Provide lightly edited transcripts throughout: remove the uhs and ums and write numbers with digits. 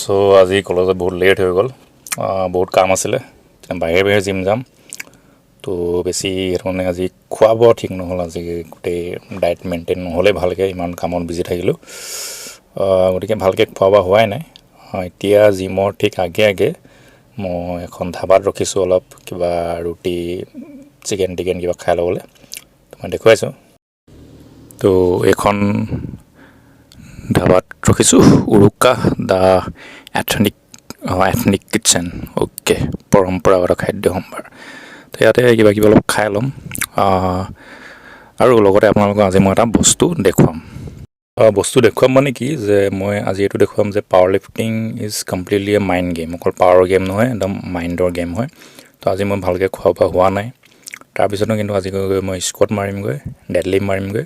so আজি কলেজত বহুত লেট হৈ গ'ল বহুত কাম আছিলে বাহিৰে জিম যাম তো বেছি মানে আজি খোৱা বোৱা ঠিক নহ'ল আজি গোটেই ডায়েট মেইনটেইন নহ'লে ভালকৈ ইমান কামত বিজি থাকিলোঁ গতিকে ভালকৈ খোৱা বোৱা হোৱাই নাই এতিয়া জিমৰ ঠিক আগে মই এখন ধাবাত ৰখিছোঁ অলপ কিবা ৰুটি চিকেন কিবা খাই ল'বলৈ তো মই দেখুৱাইছোঁ তো এইখন ধাবাত ৰখিছোঁ উৰুকা দা এথনিক কিটচেন অ'কে পৰম্পৰাগত খাদ্য সম্ভাৰ তো ইয়াতে কিবা অলপ খাই ল'ম আৰু লগতে আপোনালোকক আজি মই এটা বস্তু দেখুৱাম মানে কি যে মই আজি এইটো দেখুৱাম যে power lifting is completely A mind game অকল পাৱাৰৰ গেম নহয় একদম মাইণ্ডৰ গেম হয় তো আজি মই ভালকৈ খোৱা বোৱা হোৱা নাই তাৰপিছতো কিন্তু আজি গৈ মই স্কোৱাট মাৰিমগৈ ডেডলিফ্ট মাৰিমগৈ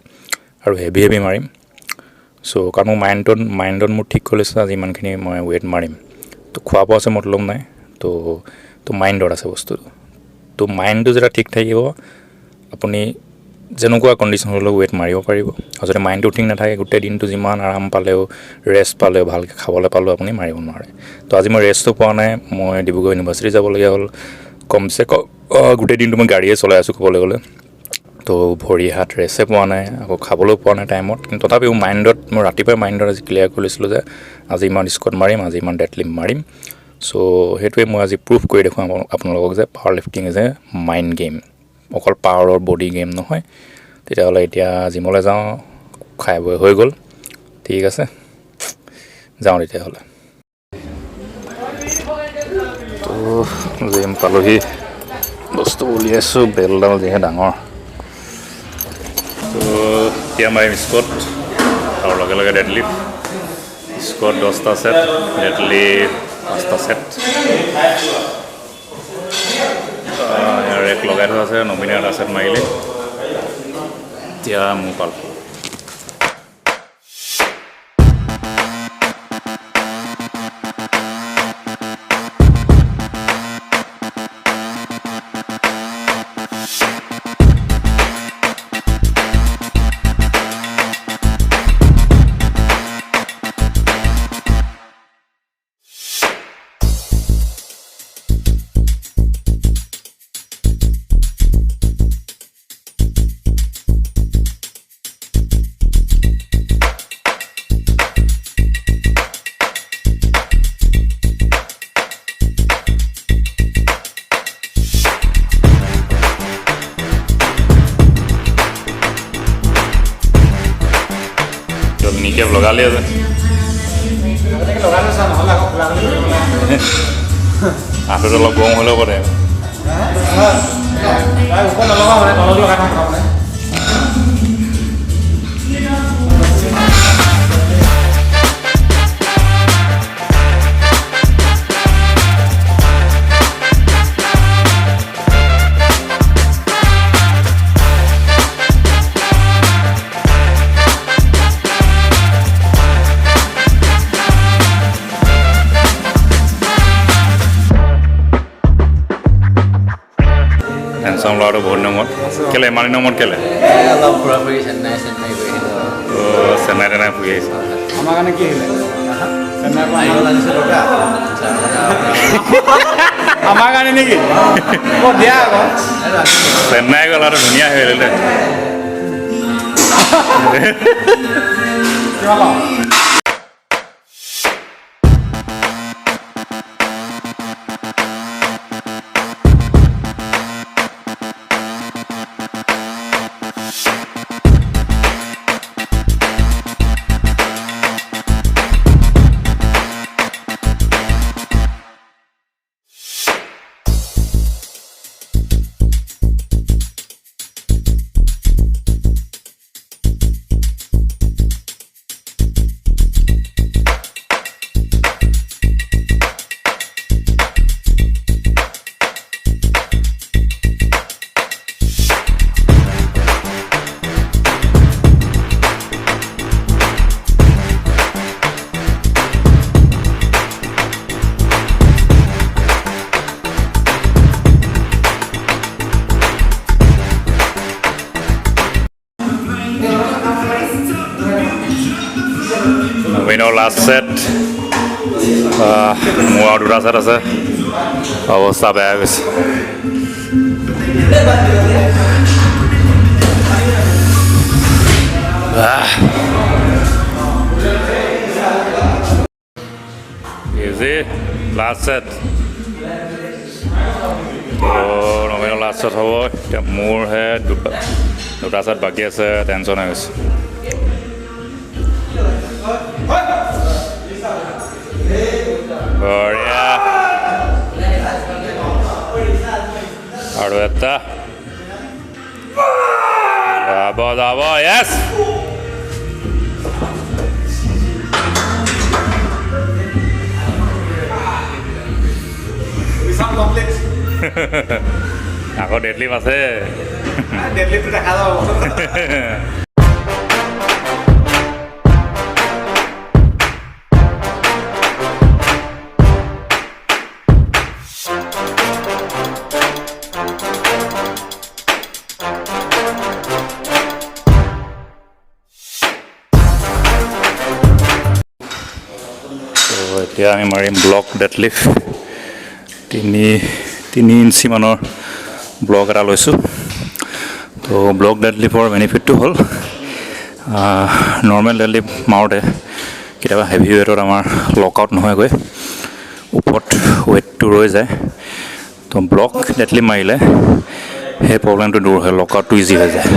আৰু হেভি মাৰিম চ' কাৰণ মোৰ মাইণ্ডত মোৰ ঠিক কৰি লৈছে আজি ইমানখিনি মই ৱেইট মাৰিম তো খোৱা বোৱা আছে মতলব নাই তো মাইণ্ডত আছে বস্তুটো তো মাইণ্ডটো যেতিয়া ঠিক থাকিব আপুনি যেনেকুৱা কণ্ডিশ্যন হ'লেও ৱেইট মাৰিব পাৰিব আৰু যদি মাইণ্ডটো ঠিক নাথাকে গোটেই দিনটো যিমান আৰাম পালেও ৰেষ্ট পালেও ভালকৈ খাবলৈ পালেও আপুনি মাৰিব নোৱাৰে তো আজি মই ৰেষ্টটো পোৱা নাই মই ডিব্ৰুগড় ইউনিভাৰ্চিটি যাবলগীয়া হ'ল কমচে কম গোটেই দিনটো মই গাড়ীয়ে চলাই আছোঁ ক'বলৈ গ'লে তো ভৰি হাত ৰেষ্টে পোৱা নাই আকৌ খাবলৈও পোৱা নাই টাইমত কিন্তু তথাপিও মই ৰাতিপুৱাই মাইণ্ডত আজি ক্লিয়াৰ কৰি লৈছিলোঁ যে আজি ইমান স্কোৱাট মাৰিম আজি ইমান ডেডলিফ্ট মাৰিম চ' সেইটোৱে মই আজি প্ৰুভ কৰি দেখুৱাম আপোনালোকক যে power lifting is a mind game অকল পাৱাৰৰ বডি গেম নহয় তেতিয়াহ'লে এতিয়া জিমলৈ যাওঁ খাই বৈ হৈ গ'ল ঠিক আছে যাওঁ তেতিয়াহ'লে তো জিম পালোহি বস্তু উলিয়াইছোঁ বেলডাল যিহে ডাঙৰ তো এতিয়া মাৰিম স্কোৱাট আৰু লগে ডেডলিফ্ট স্কোৱাট 10টা ছেট ডেডলিফ্ট 5টা ছেট ৰেক লগাই থোৱা আছে নমিনেট এটা ছেট মাৰিলে এতিয়া মোৰ পাল नीचे लगा लिया आँखो अलग गरम हলেও पड़े হেণ্ডচাম ল'ৰাটো বহুত নম্বৰত কেলে ইমান নম্বৰত কেলে অলপ ফুৰা ফুৰি চেন্নাই গৈ চেন্নাই ফুৰি আহিছে আমাৰ কাৰণে কি আহিলে আমাৰ কাৰণে নেকি দিয়া আকৌ চেন্নাই গ'ল আৰু ধুনীয়া হৈ আহিলে We know last set মোৰ আৰু দুটা ছেট আছে অৱস্থা বেয়া গৈছে easy last set nominal last set হ'ব এতিয়া মোৰহে দুটা ছেট বাকী আছে টেনশ্যন হৈ গৈছে বঢ়িয়া আৰু এটা যাব য়েছ আকৌ ডেডলিফ্ট আছে ডেডলিফ্টটো দেখা যাব এতিয়া আমি মাৰিম ব্লক ডেডলিফ্ট তিনি ইঞ্চি মানৰ ব্লক এটা লৈছোঁ তো ব্লক ডেডলিফ্টৰ বেনিফিটটো হ'ল নৰ্মেল ডেডলিফ্ট মাৰোঁতে কেতিয়াবা হেভি ৱেটত আমাৰ লকআউট নহয়গৈ ওপৰত ৱেটটো ৰৈ যায় তো ব্লক ডেডলিফ্ট মাৰিলে সেই প্ৰব্লেমটো দূৰ হয় লকআউটটো ইজি হৈ যায়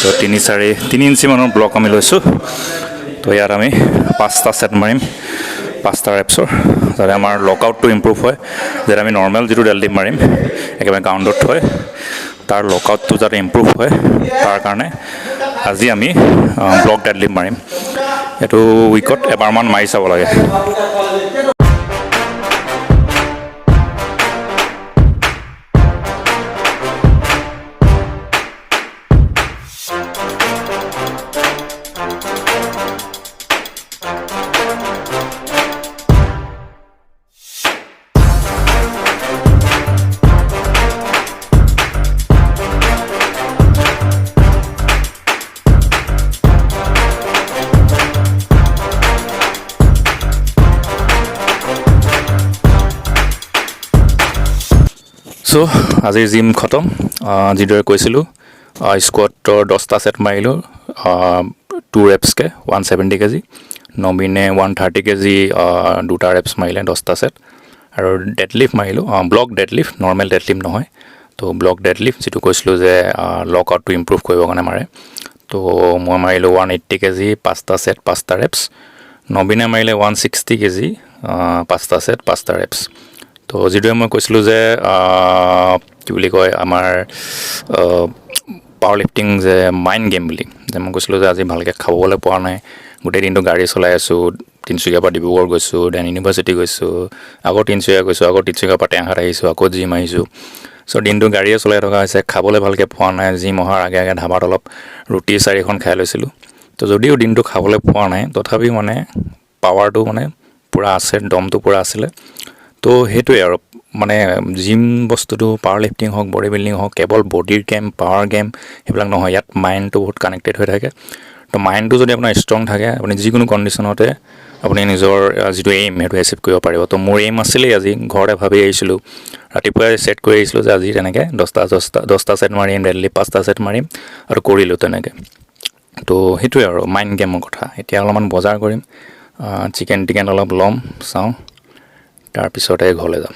তো 3 ইঞ্চি মানৰ ব্লক আমি লৈছোঁ তো ইয়াত আমি 5টা ছেট মাৰিম 5টা ৰেপছৰ যাতে আমাৰ লকআউটটো ইম্প্ৰুভ হয় যাতে আমি নৰ্মেল যিটো ডেডলিফ্ট মাৰিম একেবাৰে গ্ৰাউণ্ডত থৈ তাৰ লকআউটটো যাতে ইম্প্ৰুভ হয় তাৰ কাৰণে আজি আমি ব্লক ডেডলিফ্ট মাৰিম এইটো উইকত এবাৰমান মাৰি চাব লাগে চ' আজিৰ জিম খতম যিদৰে কৈছিলোঁ স্কোৱাটৰ 10টা ছেট মাৰিলোঁ 2 ৰেপছকৈ 170 kg নবীনে 130 kg 2টা ৰেপছ মাৰিলে 10টা ছেট আৰু ডেডলিফ্ট মাৰিলোঁ ব্লক ডেডলিফ্ট নৰ্মেল ডেডলিফ্ট নহয় তো ব্লক ডেডলিফ্ট যিটো কৈছিলোঁ যে লকআউটটো ইম্প্ৰুভ কৰিবৰ কাৰণে মাৰে তো মই মাৰিলোঁ 180 kg 5টা ছেট 5টা ৰেপছ নবীনে মাৰিলে 160 kg 5টা ছেট 5টা ৰেপছ তো যিদৰে মই কৈছিলোঁ যে কি বুলি কয় আমাৰ পাৱাৰ লিফটিং যে মাইণ্ড গেম বুলি যে মই কৈছিলোঁ যে আজি ভালকৈ খাবলৈ পোৱা নাই গোটেই দিনটো গাড়ী চলাই আছোঁ তিনিচুকীয়াৰ পৰা ডিব্ৰুগড় গৈছোঁ দেন ইউনিভাৰ্চিটি গৈছোঁ আকৌ তিনিচুকীয়া গৈছোঁ আকৌ তিনিচুকীয়াৰ পৰা টেঙাখাত আহিছোঁ আকৌ জিম আহিছোঁ চ' দিনটো গাড়ীয়ে চলাই থকা হৈছে খাবলৈ ভালকৈ পোৱা নাই জিম অহাৰ আগে আগে ধাবাত অলপ ৰুটি 4খন খাই লৈছিলোঁ তো যদিও দিনটো খাবলৈ পোৱা নাই তথাপিও মানে পাৱাৰটো মানে পূৰা আছে দমটো পূৰা আছিলে তো সেইটোৱে আৰু মানে জিম বস্তুটো পাৱাৰ লিফটিং হওক বডি বিল্ডিং হওক কেৱল বডিৰ গেম পাৱাৰ গেম সেইবিলাক নহয় ইয়াত মাইণ্ডটো বহুত কানেক্টেড হৈ থাকে তো মাইণ্ডটো যদি আপোনাৰ ষ্ট্ৰং থাকে আপুনি যিকোনো কণ্ডিশ্যনতে আপুনি নিজৰ যিটো এইম সেইটো এচিভ কৰিব পাৰিব তো মোৰ এইম আছিলেই আজি ঘৰতে ভাবি আহিছিলোঁ ৰাতিপুৱাই ছেট কৰি আহিছিলোঁ যে আজি তেনেকৈ 10টা ছেট মাৰিম ডেডলিফ্ট 5টা ছেট মাৰিম আৰু কৰিলোঁ তেনেকৈ তো সেইটোৱে আৰু মাইণ্ড গেমৰ কথা এতিয়া অলপমান বজাৰ কৰিম চিকেন টিকেন অলপ ল'ম চাওঁ তাৰপিছতে ঘৰলৈ যাম